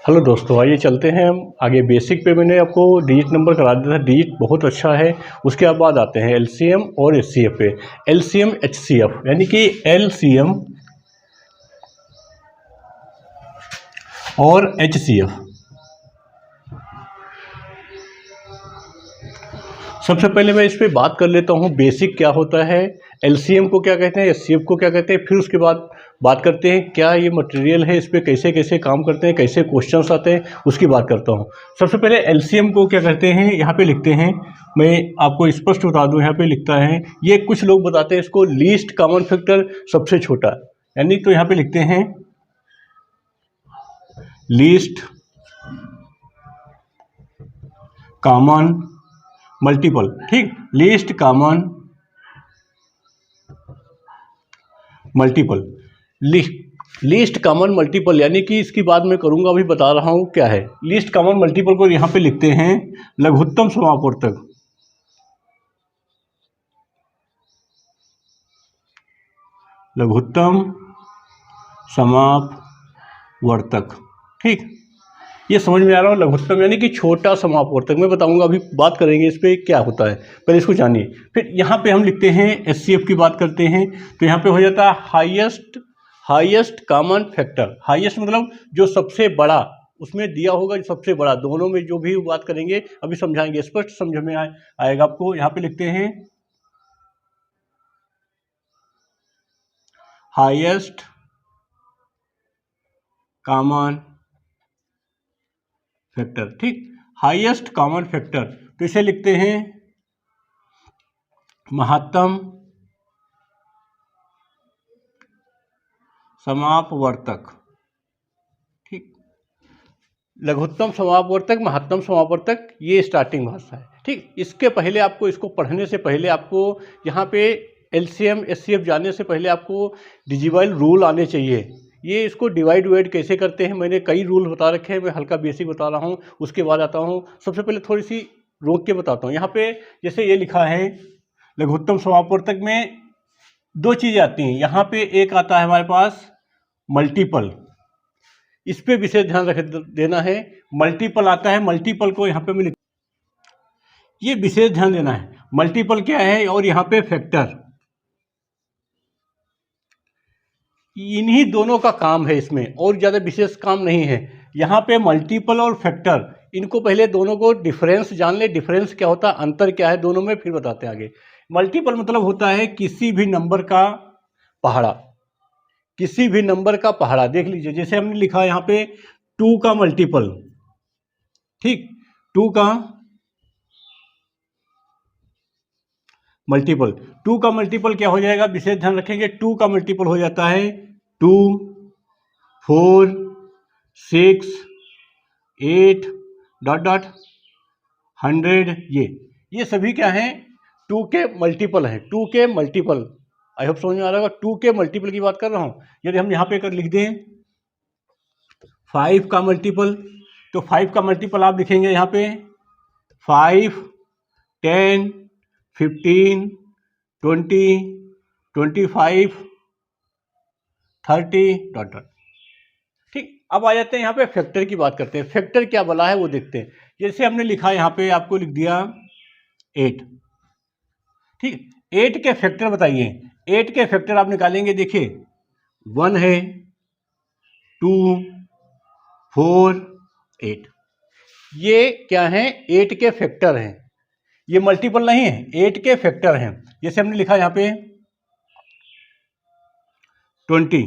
Hello दोस्तों, आइए चलते हैं हम आगे। बेसिक पे मैंने आपको डिजिट नंबर करा दिया था। डिजिट बहुत अच्छा है। उसके बाद आते हैं एलसीएम और एचसीएफ पे। एलसीएम एचसीएफ यानी कि एलसीएम और एचसीएफ। सबसे पहले मैं इस पे बात कर लेता हूँ बेसिक क्या होता है, एलसीएम को क्या कहते हैं, एचसीएफ को क्या कहते हैं। फिर उसके बाद बात करते हैं क्या ये मटेरियल है, इस पे कैसे कैसे काम करते हैं, कैसे क्वेश्चंस आते हैं, उसकी बात करता हूँ। सबसे पहले एलसीएम को क्या कहते हैं, यहाँ पे लिखते हैं, मैं आपको स्पष्ट बता दूँ। यहाँ पे लिखता है, ये कुछ लोग बताते हैं इसको लीस्ट कॉमन फैक्टर, सबसे छोटा, यानी तो यहाँ पे लिखते हैं लीस्ट कॉमन मल्टीपल। ठीक, least common multiple, least common multiple यानी कि इसकी बात मैं करूंगा, अभी बता रहा हूं क्या है लीस्ट कॉमन मल्टीपल को। यहां पे लिखते हैं लघुत्तम समापवर्तक। लघुत्तम समापवर्तक, ठीक, ये समझ में आ रहा हो। लघुत्तम यानी कि छोटा समापवर्तक, मैं बताऊंगा, अभी बात करेंगे इस पे क्या होता है, पहले इसको जानिए। फिर यहाँ पे हम लिखते हैं एचसीएफ की बात करते हैं, तो यहाँ पे हो जाता है हाईएस्ट कॉमन फैक्टर। हाईएस्ट मतलब जो सबसे बड़ा, उसमें दिया होगा जो सबसे बड़ा। दोनों में जो भी बात करेंगे अभी समझाएंगे, स्पष्ट समझ में आएगा आपको। यहाँ पे लिखते हैं हाईएस्ट कॉमन फैक्टर, ठीक, हाईएस्ट कॉमन फैक्टर, तो इसे लिखते हैं महत्तम समापवर्तक। ठीक, लघुत्तम समापवर्तक, महत्तम समापवर्तक, ये स्टार्टिंग भाषा है। ठीक, इसके पहले आपको, इसको पढ़ने से पहले आपको यहाँ पे एलसीएम एचसीएफ जानने से पहले आपको डिजिबल रूल आने चाहिए। ये इसको डिवाइड कैसे करते हैं, मैंने कई रूल बता रखे हैं, मैं हल्का बेसिक बता रहा हूँ, उसके बाद आता हूँ। सबसे पहले थोड़ी सी रोक के बताता हूँ। यहाँ पे जैसे ये लिखा है, लघुत्तम समापवर्तक में दो चीज़ें आती हैं। यहाँ पे एक आता है हमारे पास मल्टीपल, इस पे विशेष ध्यान रख देना है। मल्टीपल आता है, मल्टीपल को यहाँ पे मैं ये विशेष ध्यान देना है। मल्टीपल क्या है, और यहाँ पे फैक्टर, इन्हीं दोनों का काम है इसमें, और ज़्यादा विशेष काम नहीं है। यहाँ पे मल्टीपल और फैक्टर, इनको पहले दोनों को डिफरेंस जान ले। डिफरेंस क्या होता है, अंतर क्या है दोनों में, फिर बताते हैं आगे। मल्टीपल मतलब होता है किसी भी नंबर का पहाड़ा, किसी भी नंबर का पहाड़ा। देख लीजिए, जैसे हमने लिखा है यहाँ पे 2 का मल्टीपल, ठीक, 2 का मल्टीपल, 2 का मल्टीपल क्या हो जाएगा, विशेष ध्यान रखेंगे। 2 का मल्टीपल हो जाता है 2, 4, 6, 8 डॉट डॉट 100। ये सभी क्या हैं, 2 के मल्टीपल हैं। 2 के मल्टीपल, आई होप समझ में आ रहा होगा। 2 के मल्टीपल की बात कर रहा हूँ। यदि हम यहाँ पे कर लिख दें 5 का मल्टीपल, तो 5 का मल्टीपल आप लिखेंगे यहाँ पे 5, 10, 15, 20, 25, 30 डॉट डॉट। ठीक, अब आ जाते हैं यहाँ पे फैक्टर की बात करते हैं। फैक्टर क्या बोला है वो देखते हैं। जैसे हमने लिखा यहाँ पे, आपको लिख दिया 8, ठीक, 8 के फैक्टर बताइए। 8 के फैक्टर आप निकालेंगे, देखिए 1 है, 2, 4, 8, ये क्या है, 8 के फैक्टर हैं। ये मल्टीपल नहीं है, 8 के फैक्टर हैं। जैसे हमने लिखा यहाँ पे 20,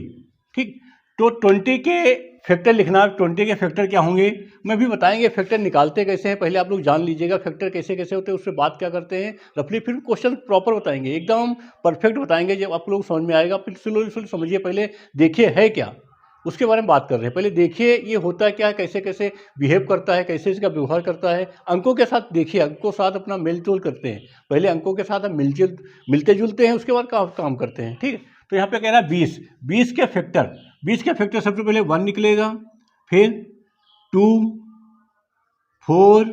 ठीक, तो 20 के फैक्टर लिखना। 20 के फैक्टर क्या होंगे, मैं भी बताएंगे फैक्टर निकालते कैसे हैं, पहले आप लोग जान लीजिएगा फैक्टर कैसे कैसे होते हैं, उससे बात क्या करते हैं रफली, फिर क्वेश्चन प्रॉपर बताएंगे, एकदम परफेक्ट बताएंगे, जब आप लोग समझ में आएगा। फिर स्लोली समझिए, पहले देखिए है क्या, उसके बारे में बात कर रहे हैं। पहले देखिए ये होता है क्या है, कैसे कैसे बिहेव करता है, कैसे इसका व्यवहार करता है। अंकों के साथ देखिए, अंकों के साथ अपना मेलजोल करते हैं। पहले अंकों के साथ हम मिलते जुलते हैं, उसके बाद काम करते हैं। ठीक, तो यहाँ पे कह रहा है 20, 20 के फैक्टर, 20 के फैक्टर सबसे पहले 1 निकलेगा, फिर 2, 4,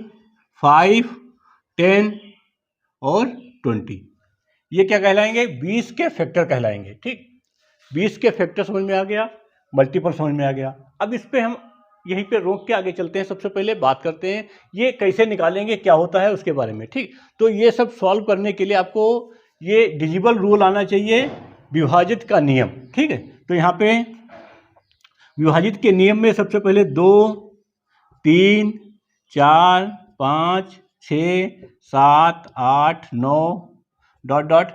5, 10 और 20, ये क्या कहलाएंगे, 20 के फैक्टर कहलाएंगे। ठीक, 20 के फैक्टर समझ में आ गया, मल्टीपल समझ में आ गया। अब इस पे हम यहीं पे रोक के आगे चलते हैं। सबसे पहले बात करते हैं ये कैसे निकालेंगे, क्या होता है उसके बारे में। ठीक, तो ये सब सॉल्व करने के लिए आपको ये डिजिबल रूल आना चाहिए, विभाजित का नियम। ठीक है, तो यहाँ पे विभाजित के नियम में सबसे पहले 2, 3, 4, 5, 6, 7, 8, 9 डॉट डॉट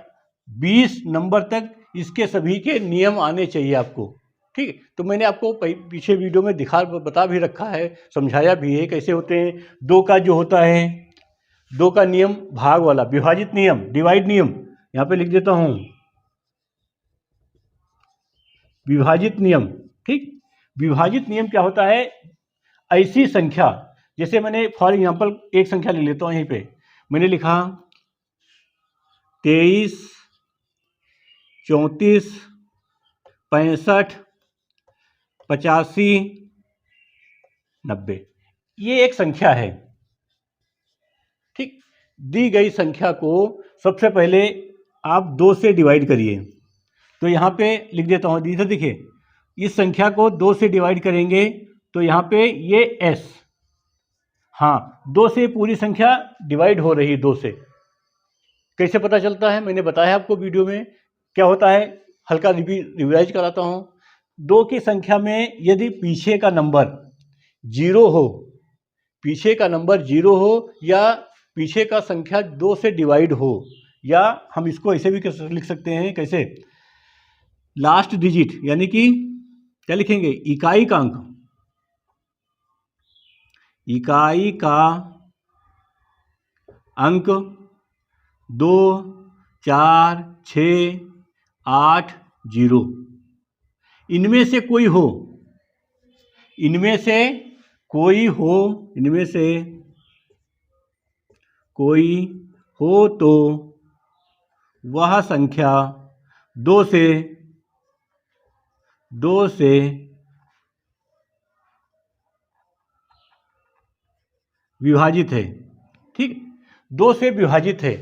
20 नंबर तक इसके सभी के नियम आने चाहिए आपको। ठीक है, तो मैंने आपको पीछे वीडियो में बता भी रखा है, समझाया भी है कैसे होते हैं। 2 का जो होता है, 2 का नियम भाग वाला, विभाजित नियम, डिवाइड नियम, यहाँ पे लिख देता हूँ विभाजित नियम। ठीक, विभाजित नियम क्या होता है, ऐसी संख्या, जैसे मैंने फॉर एग्जांपल एक संख्या ले लेता हूँ, यहीं पे मैंने लिखा 23, 34, 65, 85, 90, ये एक संख्या है। ठीक, दी गई संख्या को सबसे पहले आप 2 से डिवाइड करिए। तो यहाँ पे लिख देता हूँ, इधर देखिए, इस संख्या को 2 से डिवाइड करेंगे तो यहाँ पे ये s, हाँ 2 से पूरी संख्या डिवाइड हो रही है। 2 से कैसे पता चलता है, मैंने बताया आपको वीडियो में। क्या होता है, हल्का रिवाइज कराता हूँ। 2 की संख्या में यदि पीछे का नंबर 0 हो, पीछे का नंबर 0 हो, या पीछे का संख्या 2 से डिवाइड हो, या हम इसको ऐसे भी लिख सकते हैं, कैसे, लास्ट डिजिट, यानी कि क्या लिखेंगे, इकाई का अंक, इकाई का अंक 2, 4, 6, 8, 0, इनमें से कोई हो, इनमें से कोई हो, इनमें से कोई हो तो वह संख्या 2 से विभाजित है। ठीक, 2 से विभाजित है।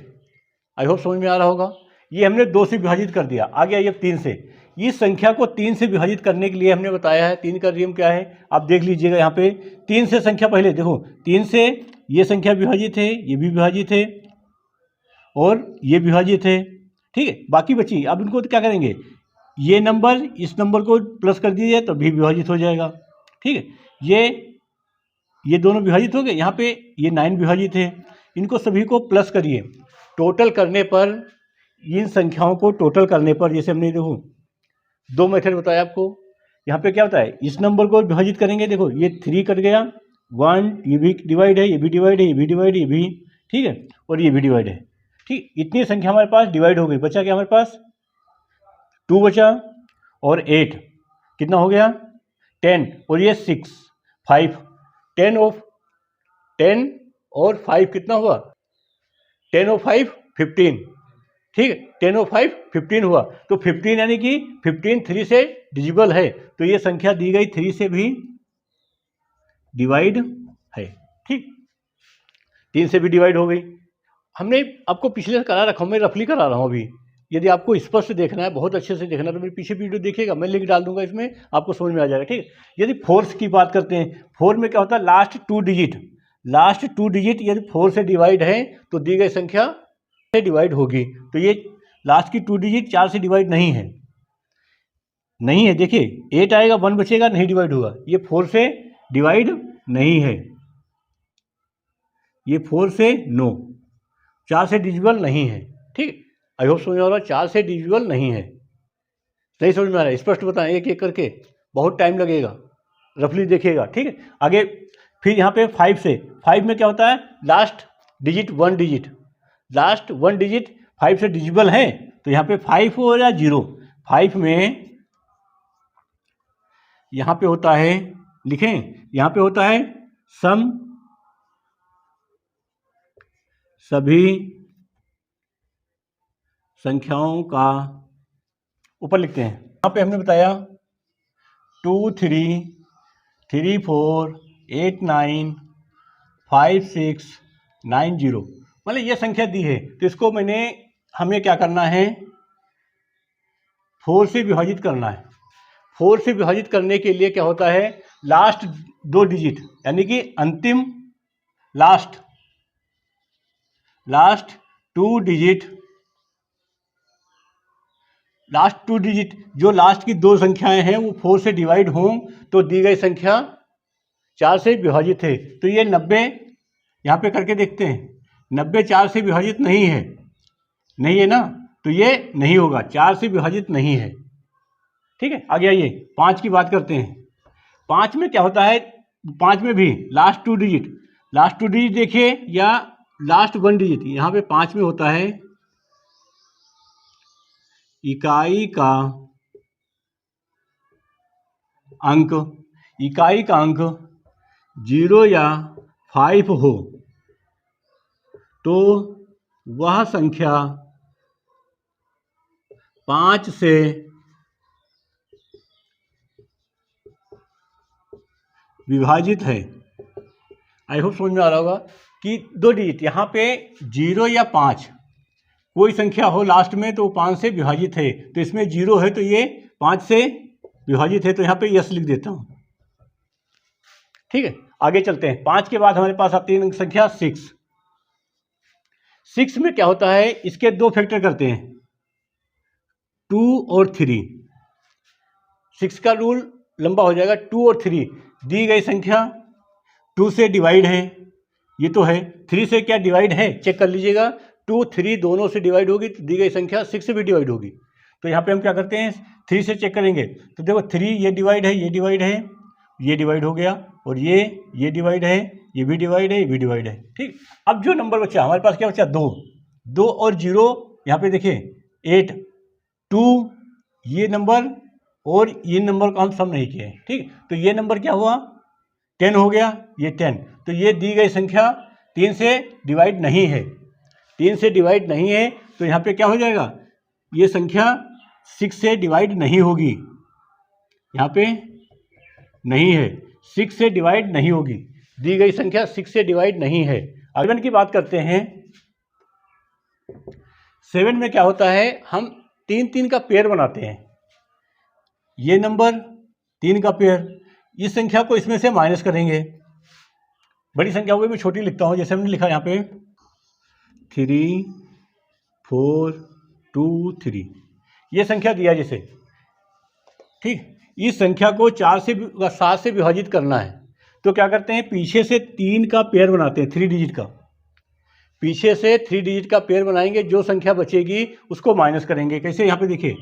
आई होप समझ में आ रहा होगा। ये हमने 2 से विभाजित कर दिया। आगे आइए 3 से। इस संख्या को 3 से विभाजित करने के लिए हमने बताया है 3 का नियम क्या है, आप देख लीजिएगा। यहाँ पे 3 से संख्या, पहले देखो 3 से ये संख्या विभाजित है, ये भी विभाजित है, और ये विभाजित है। ठीक है, बाकी बची, अब इनको तो क्या करेंगे, ये नंबर इस नंबर को प्लस कर दीजिए तो भी विभाजित हो जाएगा। ठीक है, ये दोनों विभाजित हो गए। यहाँ पे ये 9 विभाजित है, इनको सभी को प्लस करिए। टोटल करने पर, इन संख्याओं को टोटल करने पर, जैसे हमने देखो 2 मेथड बताया आपको। यहाँ पे क्या होता है, इस नंबर को विभाजित करेंगे, देखो ये 3 कट गया, 1, ये भी डिवाइड है, ये भी डिवाइड है, ये भी डिवाइड है, ये भी, ठीक है, और ये भी डिवाइड है। ठीक, इतनी संख्या हमारे पास डिवाइड हो गई। बचा क्या हमारे पास, 2 बचा, और 8 कितना हो गया, 10, और ये 6, 5, 10 और 5 कितना हुआ, 10 और 5 15। ठीक है, 10 और 5 15 हुआ। तो 15 यानी कि 15 3 से डिजिबल है, तो ये संख्या दी गई 3 से भी डिवाइड है। ठीक, 3 से भी डिवाइड हो गई। हमने आपको पिछले से करा रखा हूँ, मैं रफली करा रहा हूँ अभी। यदि आपको स्पष्ट देखना है, बहुत अच्छे से देखना है, तो मेरे पीछे वीडियो देखिएगा, मैं लिंक डाल दूंगा इसमें, आपको समझ में आ जाएगा। ठीक, यदि 4 की बात करते हैं, 4 में क्या होता है, लास्ट 2 डिजिट यदि 4 से डिवाइड है तो दी गई संख्या से डिवाइड होगी। तो ये लास्ट की 2 डिजिट 4 से डिवाइड नहीं है, देखिए 8 आएगा, 1 बचेगा, नहीं डिवाइड होगा। ये 4 से डिवाइड नहीं है, ये 4 से 9, 4 से डिविजिबल नहीं है। ठीक, आई होप समझ में आ रहा है, 4 से डिविजिबल नहीं है। नहीं समझ में आ रहा है, स्पष्ट बताएं एक एक करके, बहुत टाइम लगेगा, रफली देखिएगा। ठीक है, आगे फिर यहाँ पे 5 से, 5 में क्या होता है, last digit 1 digit, last 1 digit 5 से डिविजिबल है, तो यहाँ पे 5 हो या 0। 5 में यहाँ पे होता है, लिखें, यहाँ पे होता है सम सभी संख्याओं का, ऊपर लिखते हैं। यहाँ पे हमने बताया 2 3 3 4 8 9 5 6 9 0, मतलब ये संख्या दी है, तो इसको हमें क्या करना है, 4 से विभाजित करना है। 4 से विभाजित करने के लिए क्या होता है, लास्ट 2 डिजिट, यानी कि अंतिम लास्ट 2 डिजिट, जो लास्ट की 2 संख्याएं हैं वो 4 से डिवाइड हों तो दी गई संख्या 4 से विभाजित है। तो ये 90 यहाँ पे करके देखते हैं, 90 4 से विभाजित नहीं है ना, तो ये नहीं होगा, 4 से विभाजित नहीं है। ठीक है, आगे आइए 5 की बात करते हैं। 5 में क्या होता है, 5 में भी लास्ट 2 डिजिट देखिए या लास्ट 1 डिजिट, यहाँ पे 5 में होता है इकाई का अंक 0 या 5 हो तो वह संख्या 5 से विभाजित है। आई होप समझ में आ रहा होगा कि 2 डिजिट, यहाँ पे 0 या 5 कोई संख्या हो लास्ट में तो 5 से विभाजित है, तो इसमें 0 है तो ये 5 से विभाजित है, तो यहाँ पे यस लिख देता हूँ। ठीक है, आगे चलते हैं। 5 के बाद हमारे पास आती है संख्या 6 में क्या होता है, इसके 2 फैक्टर करते हैं, 2 और 3। 6 का रूल लंबा हो जाएगा। 2 और 3, दी गई संख्या 2 से डिवाइड है, ये तो है, 3 से क्या डिवाइड है, चेक कर लीजिएगा। 2 3 दोनों से डिवाइड होगी तो दी गई संख्या 6 से भी डिवाइड होगी। तो यहाँ पे हम क्या करते हैं, 3 से चेक करेंगे तो देखो 3 ये डिवाइड है, ये डिवाइड है, ये डिवाइड हो गया, और ये डिवाइड है, ये भी डिवाइड है, ये भी डिवाइड है। ठीक, अब जो नंबर बचा हमारे पास क्या बचा, 2 और 0, यहाँ पे देखिए 8, 2 ये नंबर और ये नंबर को हम सम नहीं किए। ठीक, तो ये नंबर क्या हुआ, 10 हो गया, ये 10, तो ये दी गई संख्या 3 से डिवाइड नहीं है, 3 से डिवाइड नहीं है, तो यहाँ पे क्या हो जाएगा, ये संख्या 6 से डिवाइड नहीं होगी, यहाँ पे नहीं है, 6 से डिवाइड नहीं होगी, दी गई संख्या 6 से डिवाइड नहीं है। 7 की बात करते हैं। 7 में क्या होता है, हम 3 का पेयर बनाते हैं, ये नंबर 3 का पेयर, इस संख्या को इसमें से माइनस करेंगे, बड़ी संख्या को मैं छोटी लिखता हूँ, जैसे हमने लिखा यहाँ पे 3 4 2 3, ये संख्या दिया जैसे। ठीक, इस संख्या को 7 से विभाजित करना है, तो क्या करते हैं, पीछे से 3 का पेयर बनाते हैं, 3 डिजिट का, पीछे से 3 डिजिट का पेयर बनाएंगे, जो संख्या बचेगी उसको माइनस करेंगे। कैसे, यहाँ पे देखिए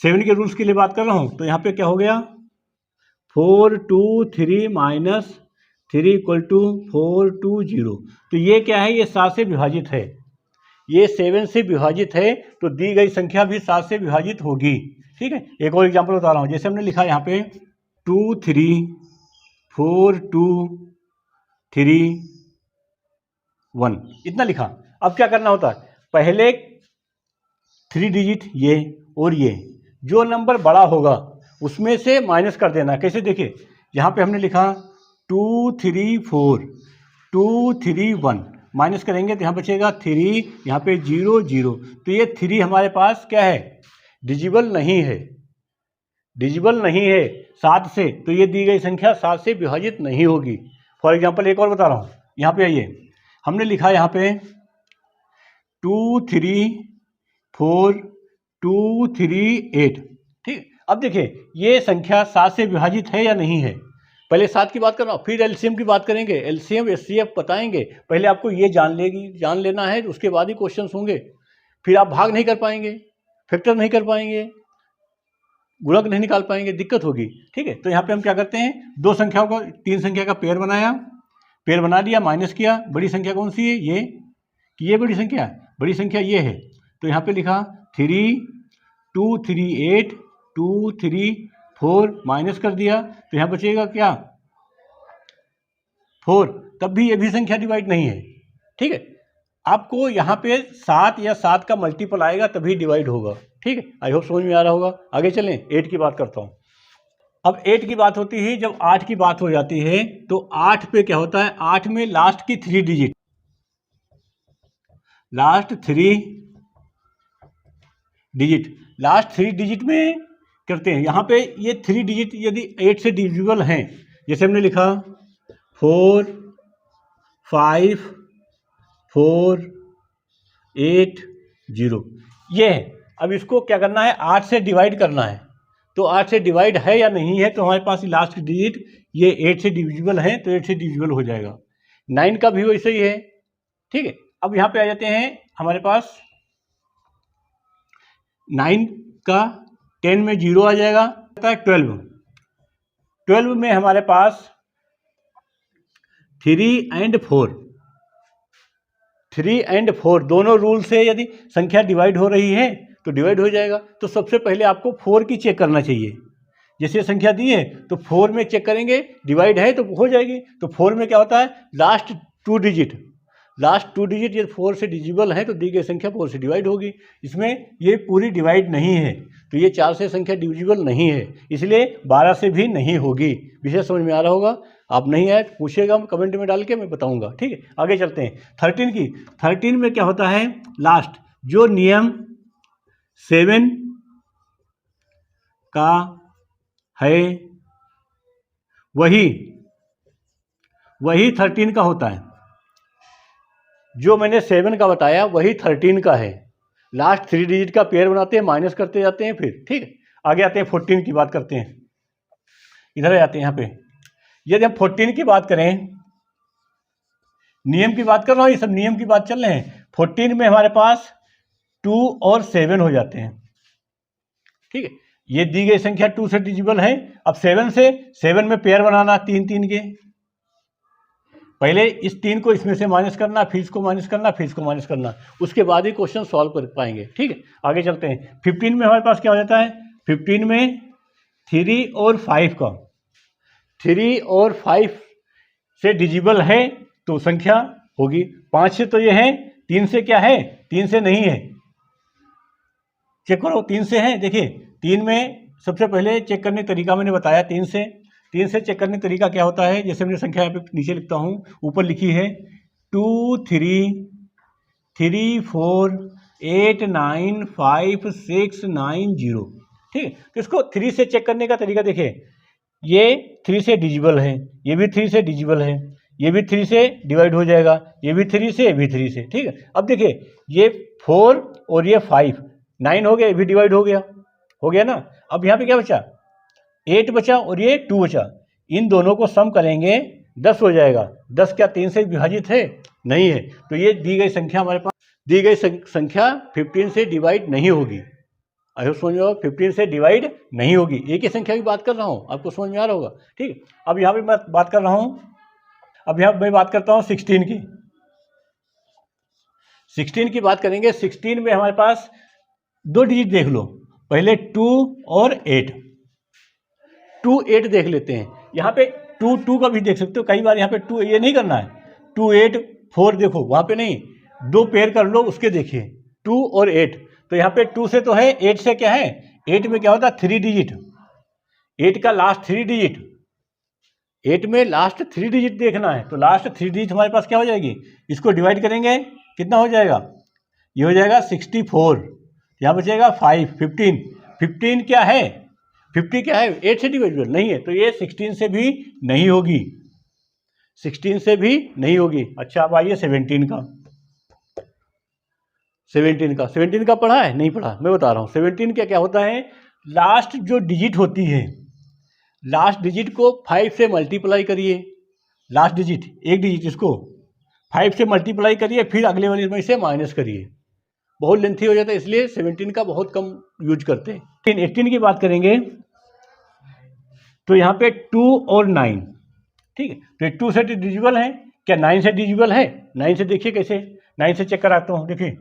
7 के रूल्स के लिए बात कर रहा हूँ, तो यहाँ पे क्या हो गया, 4 2 3 माइनस 3 इक्वल टू 4 2 0, तो ये क्या है, ये 7 से विभाजित है, ये 7 से विभाजित है, तो दी गई संख्या भी 7 से विभाजित होगी। ठीक है, एक और एग्जांपल बता रहा हूँ, जैसे हमने लिखा यहाँ पे 2 3 4 2 3 1, इतना लिखा। अब क्या करना होता है, पहले 3 डिजिट ये और ये, जो नंबर बड़ा होगा उसमें से माइनस कर देना। कैसे, देखिए यहाँ पे हमने लिखा 2 3 4 2 3 1, माइनस करेंगे तो यहाँ बचेगा 3, यहाँ पे 0 0, तो ये 3 हमारे पास क्या है, डिजिबल नहीं है, 7 से, तो ये दी गई संख्या 7 से विभाजित नहीं होगी। फॉर एग्जांपल एक और बता रहा हूँ, यहाँ पे आइए, हमने लिखा यहाँ पे 2 3 4 2 3 8। ठीक, अब देखिए ये संख्या 7 से विभाजित है या नहीं है, पहले 7 की बात कर रहा हूँ, फिर एलसीएम की बात करेंगे, एलसीएम एचसीएफ बताएंगे। पहले आपको ये जान लेना है, उसके बाद ही क्वेश्चंस होंगे, फिर आप भाग नहीं कर पाएंगे, फैक्टर नहीं कर पाएंगे, गुणक नहीं निकाल पाएंगे, दिक्कत होगी। ठीक है, तो यहाँ पे हम क्या करते हैं, 2 संख्याओं का 3 संख्या का पेयर बनाया, पेयर बना दिया, माइनस किया, बड़ी संख्या कौन सी है, ये, कि ये बड़ी संख्या ये है, तो यहाँ पे लिखा 3 2 3 8 2 3 4, माइनस कर दिया, तो यहाँ बचेगा क्या, 4, तब भी ये भी संख्या डिवाइड नहीं है। ठीक है, आपको यहाँ पे 7 या 7 का मल्टीपल आएगा तभी डिवाइड होगा। ठीक है, आई होप समझ में आ रहा होगा। आगे चलें, 8 की बात करता हूँ। अब 8 की बात होती है, जब 8 की बात हो जाती है तो 8 पे क्या होता है, 8 में लास्ट की 3 डिजिट, लास्ट 3 डिजिट में करते हैं। यहाँ पे ये 3 डिजिट यदि 8 से डिविजिबल हैं जैसे हमने लिखा 4 5 4 8 0, ये है। अब इसको क्या करना है, 8 से डिवाइड करना है। तो 8 से डिवाइड है या नहीं है, तो हमारे पास लास्ट डिजिट ये 8 से डिविजिबल है, तो 8 से डिविजिबल हो जाएगा। 9 का भी वैसे ही है, ठीक है। अब यहाँ पे आ जाते हैं हमारे पास 9 का 10 में 0 आ जाएगा, 12 में हमारे पास 3 और 4 दोनों रूल से यदि संख्या डिवाइड हो रही है तो डिवाइड हो जाएगा। तो सबसे पहले आपको 4 की चेक करना चाहिए। जैसे संख्या दी है तो 4 में चेक करेंगे, डिवाइड है तो हो जाएगी। तो 4 में क्या होता है, लास्ट टू डिजिट यदि 4 से डिजिबल है तो दी गई संख्या 4 से डिवाइड होगी। इसमें ये पूरी डिवाइड नहीं है, तो ये 4 से संख्या डिविजिबल नहीं है, इसलिए 12 से भी नहीं होगी। विषय समझ में आ रहा होगा। आप नहीं आए तो पूछिएगा, कमेंट में डाल के मैं बताऊंगा, ठीक है। आगे चलते हैं 13 में क्या होता है, लास्ट जो नियम 7 का है वही 13 का होता है। जो मैंने 7 का बताया वही 13 का है। लास्ट 3 डिजिट का पेयर बनाते हैं, माइनस करते जाते हैं फिर, ठीक है। आगे आते हैं 14 की बात करते हैं। इधर आ जाते हैं, यहाँ पे यदि हम 14 की बात करें, नियम की बात कर रहा हूँ, ये सब नियम की बात चल रहे हैं। 14 में हमारे पास 2 और 7 हो जाते हैं, ठीक है। ये दी गई संख्या 2 से डिजिबल है। अब 7 में पेयर बनाना 3 के, पहले इस 3 को इसमें से माइनस करना, फिर इसको माइनस करना, फिर इसको माइनस करना, उसके बाद ही क्वेश्चन सॉल्व कर पाएंगे, ठीक है। आगे चलते हैं 15 में हमारे पास क्या हो जाता है, 15 में 3 और 5 से डिजिबल है तो संख्या होगी। 5 से तो ये है, 3 से क्या है, 3 से नहीं है। चेक करो 3 से है। देखिए 3 में सबसे पहले चेक करने का तरीका मैंने बताया। 3 से चेक करने का तरीका क्या होता है, जैसे मैंने संख्या यहाँ पे नीचे लिखता हूँ, ऊपर लिखी है 2 3 3 4 8 9 5 6 9 0, ठीक है। तो इसको 3 से चेक करने का तरीका देखिए, ये 3 से डिजिबल है, ये भी 3 से डिजिबल है, ये भी 3 से डिवाइड हो जाएगा, ये भी 3 से, ये भी 3 से, ठीक है। अब देखिए ये 4 और ये 5 9 हो गया, ये भी डिवाइड हो गया ना। अब यहाँ पे क्या बचा, 8 बचा और ये 2 बचा। इन दोनों को सम करेंगे 10 हो जाएगा। 10 क्या 3 से विभाजित है, नहीं है। तो ये दी गई संख्या हमारे पास, दी गई संख्या 15 से डिवाइड नहीं होगी। आई होप समझ में, 15 से डिवाइड नहीं होगी। एक ही संख्या की बात कर रहा हूँ, आपको समझ में आ रहा होगा, ठीक है। अब यहाँ पे मैं बात कर रहा हूँ, अब यहाँ मैं बात करता हूँ 16 की। 16 की बात करेंगे। 16 में हमारे पास 2 डिजिट देख लो, पहले 2 और 8। 2 8 देख लेते हैं। यहाँ पे 2 का भी देख सकते हो। कई बार यहाँ पे 2 ये नहीं करना है, 2 8 4 देखो, वहाँ पे नहीं, 2 पेयर कर लो उसके देखिए, 2 और 8। तो यहाँ पे 2 से तो है, 8 से क्या है, 8 में क्या होता है 3 डिजिट, 8 का लास्ट 3 डिजिट, 8 में लास्ट 3 डिजिट देखना है। तो लास्ट 3 डिजिट हमारे पास क्या हो जाएगी, इसको डिवाइड करेंगे, कितना हो जाएगा, ये हो जाएगा 64। यहाँ बचेगा 5 15 क्या है, 50 क्या है, 8 से डिवाइडेबल नहीं है, तो ये 16 से भी नहीं होगी, 16 से भी नहीं होगी। अच्छा अब आइए 17 का। 17 का पढ़ा है, नहीं पढ़ा, मैं बता रहा हूँ। 17 का क्या होता है, लास्ट जो डिजिट होती है, लास्ट डिजिट को 5 से मल्टीप्लाई करिए। लास्ट डिजिट, एक डिजिट, इसको 5 से मल्टीप्लाई करिए, फिर अगले वाले में से माइनस करिए। बहुत लेंथी हो जाता है, इसलिए 17 का बहुत कम यूज करते हैं। 18 की बात करेंगे तो यहाँ पे 2 और 9, ठीक है। तो 2 से डिजिबल है क्या, 9 से डिजिबल है। 9 से देखिए कैसे, 9 से चेक कराता हूँ। देखिए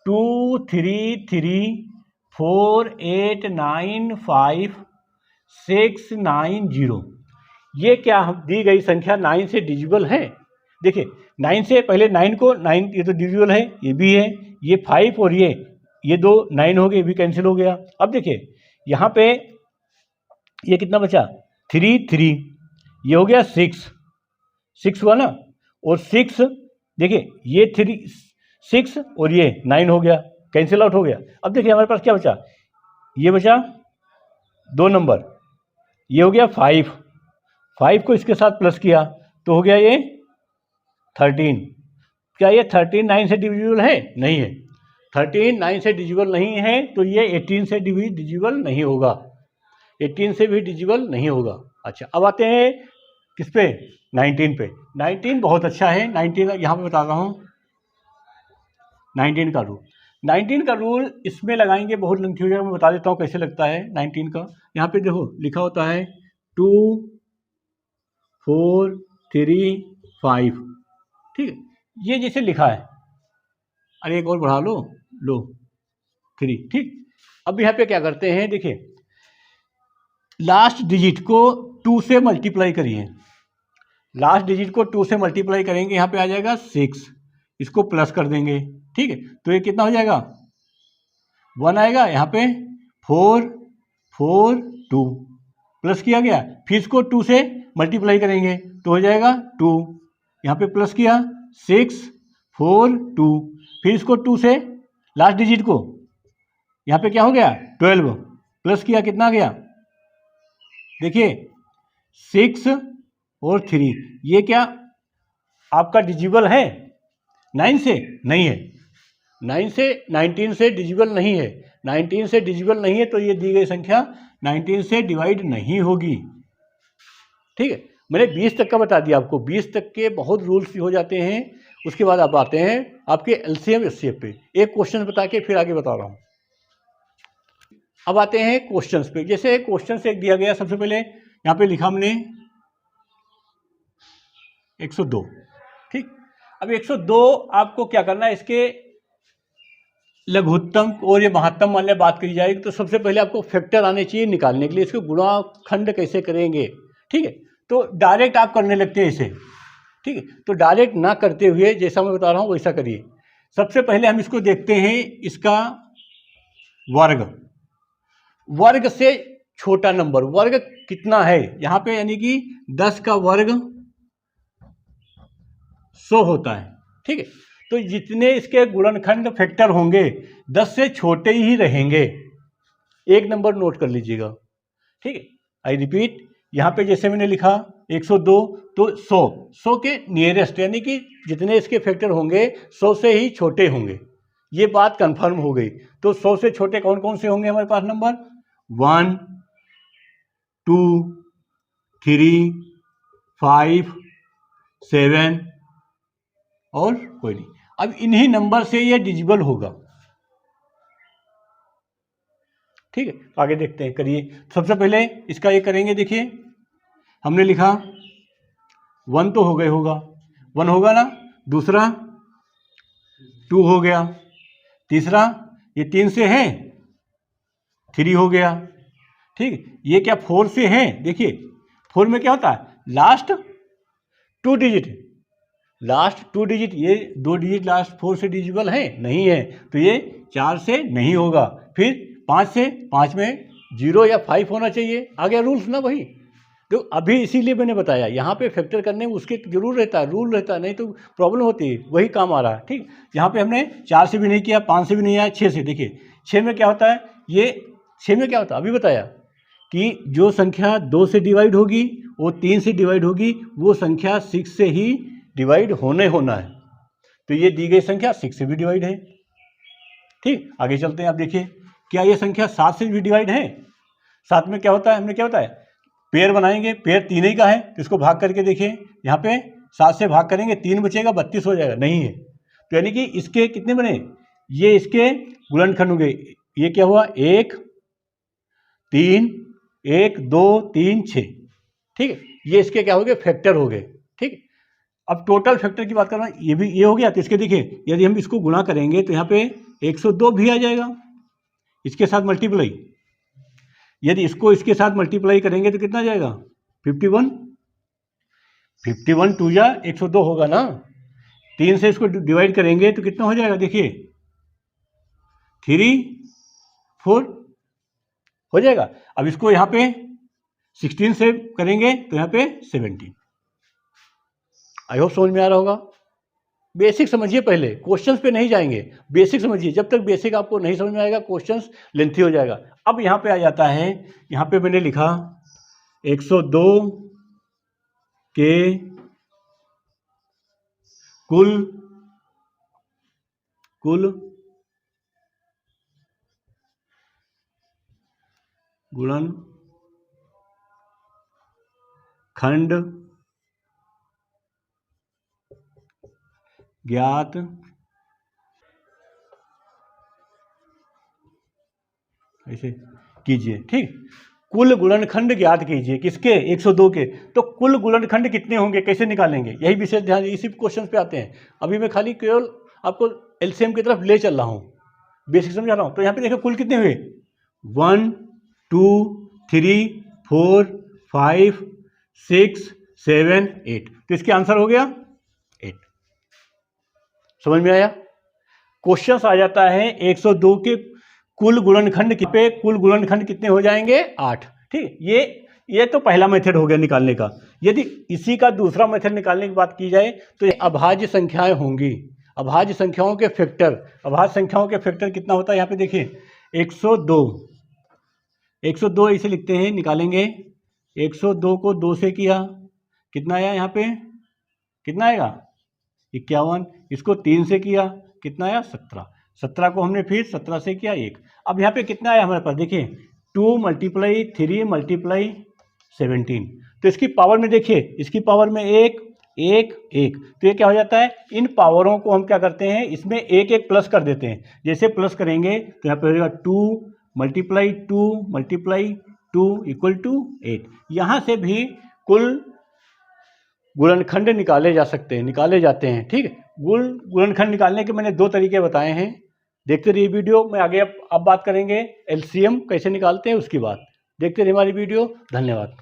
2 3 3 4 8 9 5 6 9 0, ये क्या दी गई संख्या 9 से डिजिबल है। देखिए 9 से पहले 9 को 9, ये तो डिजिबल है, ये भी है, ये 5 और ये 2 9 हो गए, ये भी कैंसिल हो गया। अब देखिए यहाँ पे ये कितना बचा, 3 3, ये हो गया 6 हुआ ना, और 6 देखिए ये 3 6 और ये 9 हो गया, कैंसिल आउट हो गया। अब देखिए हमारे पास क्या बचा, ये बचा 2 नंबर, ये हो गया 5 5 को इसके साथ प्लस किया तो हो गया ये 13। क्या ये 13 9 से डिविजिबल है? नहीं है। 13 9 से डिविजिबल नहीं है तो ये 18 से डिविजिबल नहीं होगा, 18 से भी डिविजिबल नहीं होगा। अच्छा, अब आते हैं किस पे? 19 पे। 19 बहुत अच्छा है। 19 यहाँ पे बता रहा हूँ 19 का रूल। 19 का रूल इसमें लगाएंगे, बहुत लेंथी हो जाएगा, मैं बता देता हूँ कैसे लगता है 19 का। यहाँ पे देखो लिखा होता है 2 4 3 5, ठीक है, ये जैसे लिखा है। अरे एक और बढ़ा लो 3, ठीक। अब यहाँ पे क्या करते हैं, देखिए लास्ट डिजिट को 2 से मल्टीप्लाई करिए। लास्ट डिजिट को 2 से मल्टीप्लाई करेंगे, यहाँ पे आ जाएगा 6, इसको प्लस कर देंगे, ठीक है। तो ये कितना हो जाएगा? 1 आएगा। यहाँ पे 4 4 2 प्लस किया गया, फिर इसको 2 से मल्टीप्लाई करेंगे तो हो जाएगा 2। यहाँ पे प्लस किया 6 4 2, फिर इसको 2 से लास्ट डिजिट को, यहाँ पे क्या हो गया 12, प्लस किया कितना गया? देखिए 6 और 3, ये क्या आपका डिजिबल है 9 से? नहीं है। 9 से 19 से डिजिबल नहीं है। 19 से डिजिबल नहीं है तो ये दी गई संख्या 19 से डिवाइड नहीं होगी, ठीक है। मैंने 20 तक का बता दिया आपको। 20 तक के बहुत रूल्स हो जाते हैं। उसके बाद आप आते हैं आपके एलसीएम एचसीएफ पे। एक क्वेश्चन बता के फिर आगे बता रहा हूँ। अब आते हैं क्वेश्चंस पे। जैसे क्वेश्चन से एक दिया गया, सबसे पहले यहाँ पे लिखा हमने 102, ठीक। अब 102 आपको क्या करना है, इसके लघुत्तम और ये महत्तम मान लिया बात करी जाएगी तो सबसे पहले आपको फैक्टर आने चाहिए निकालने के लिए। इसको गुणाखंड कैसे करेंगे, ठीक है। तो डायरेक्ट आप करने लगते हैं इसे, ठीक है। तो डायरेक्ट ना करते हुए जैसा मैं बता रहा हूँ वैसा करिए। सबसे पहले हम इसको देखते हैं, इसका वर्ग, वर्ग से छोटा नंबर वर्ग कितना है यहाँ पे, यानी कि 10 का वर्ग 100 होता है, ठीक है। तो जितने इसके गुणनखंड फैक्टर होंगे 10 से छोटे ही रहेंगे। एक नंबर नोट कर लीजिएगा, ठीक है। आई रिपीट, यहाँ पे जैसे मैंने लिखा 102 तो 100 के नियरेस्ट, यानी कि जितने इसके फैक्टर होंगे 100 से ही छोटे होंगे। ये बात कंफर्म हो गई। तो 100 से छोटे कौन कौन से होंगे हमारे पास? नंबर 1 2 3 5 7 और कोई नहीं। अब इन्हीं नंबर से ये डिजिबल होगा, ठीक है। आगे देखते हैं, करिए। सबसे पहले इसका ये करेंगे। देखिए हमने लिखा 1 तो हो गए होगा, 1 होगा ना। दूसरा 2 हो गया, तीसरा ये 3 से है 3 हो गया, ठीक। ये क्या 4 से है? देखिए 4 में क्या होता है, लास्ट 2 डिजिट, लास्ट 2 डिजिट, ये 2 डिजिट लास्ट 4 से डिजिबल है? नहीं है। तो ये 4 से नहीं होगा। फिर 5 से, 5 में 0 या 5 होना चाहिए। आ गया रूल्स ना वही। तो अभी इसीलिए मैंने बताया यहाँ पे फैक्टर करने में उसके जरूर रहता है, रूल रहता है, नहीं तो प्रॉब्लम होती है। वही काम आ रहा है, ठीक। यहाँ पे हमने 4 से भी नहीं किया, 5 से भी नहीं आया, 6 से। देखिए 6 में क्या होता है, ये 6 में क्या होता है अभी बताया कि जो संख्या 2 से डिवाइड होगी वो 3 से डिवाइड होगी, वो संख्या 6 से ही डिवाइड होना है। तो ये दी गई संख्या 6 से भी डिवाइड है, ठीक। आगे चलते हैं। आप देखिए क्या ये संख्या 7 से भी डिवाइड है? 7 में क्या होता है, हमने क्या होता है, पेयर बनाएंगे। पेयर 3 ही का है तो इसको भाग करके देखिए, यहाँ पे 7 से भाग करेंगे 3 बचेगा, 32 हो जाएगा। नहीं है। तो यानी कि इसके कितने बने, ये इसके गुणनखंड हो गए। ये क्या हुआ, 1 3 1 2 3 6, ठीक है। ये इसके क्या हो गए, फैक्टर हो गए, ठीक। अब टोटल फैक्टर की बात कर रहा हूँ, ये भी ये हो गया। तो इसके देखिए यदि हम इसको गुणा करेंगे तो यहाँ पे 102 भी आ जाएगा इसके साथ मल्टीप्लाई। यदि इसको इसके साथ मल्टीप्लाई करेंगे तो कितना आ जाएगा, 51। 51 2 या 102 होगा ना। 3 से इसको डिवाइड करेंगे तो कितना हो जाएगा, देखिए 3 4 हो जाएगा। अब इसको यहाँ पे 16 से करेंगे तो यहाँ पे 17। आई होप समझ में आ रहा होगा। बेसिक समझिए, पहले क्वेश्चंस पे नहीं जाएंगे, बेसिक समझिए। जब तक बेसिक आपको नहीं समझ में आएगा क्वेश्चंस लेंथी हो जाएगा। अब यहाँ पे आ जाता है, यहाँ पे मैंने लिखा 102 के कुल गुणनखंड ज्ञात ऐसे कीजिए। ठीक, कुल गुणनखंड ज्ञात कीजिए किसके, 102 के। तो कुल गुणनखंड कितने होंगे, कैसे निकालेंगे, यही विशेष ध्यान, इसी क्वेश्चन पे आते हैं। अभी मैं खाली केवल आपको एलसीएम की तरफ ले चल रहा हूँ, बेसिक समझा रहा हूँ। तो यहाँ पे देखो कुल कितने हुए, 1 2 3 4 5 6 7 8। तो इसके आंसर हो गया 8। समझ में आया। क्वेश्चन आ जाता है 102 के कुल गुणनखंड पे कुल गुणनखंड कितने हो जाएंगे, 8। ठीक, ये तो पहला मेथड हो गया निकालने का। यदि इसी का दूसरा मेथड निकालने की बात की जाए तो अभाज्य संख्याएं होंगी, अभाज्य संख्याओं के फैक्टर। अभाज्य संख्याओं के फैक्टर कितना होता है, यहाँ पे देखिए 102 इसे लिखते हैं, निकालेंगे। 102 को 2 से किया, कितना आया, यहाँ पे कितना आएगा 51। इसको 3 से किया, कितना आया 17। 17 को हमने फिर 17 से किया 1। अब यहाँ पे कितना आया हमारे पास, देखिए 2 × 3 × 17। तो इसकी पावर में देखिए, इसकी पावर में 1 1 1। तो ये क्या हो जाता है, इन पावरों को हम क्या करते हैं, इसमें 1 1 प्लस कर देते हैं। जैसे प्लस करेंगे तो यहाँ पे हो जाएगा 2 × 2 × 2 = 8। यहाँ से भी कुल गुणनखंड निकाले जाते हैं। ठीक है, गुणनखंड निकालने के मैंने 2 तरीके बताए हैं। देखते रहिए वीडियो में, आगे अब बात करेंगे एलसीएम कैसे निकालते हैं, उसकी बात देखते रहिए हमारी वीडियो। धन्यवाद।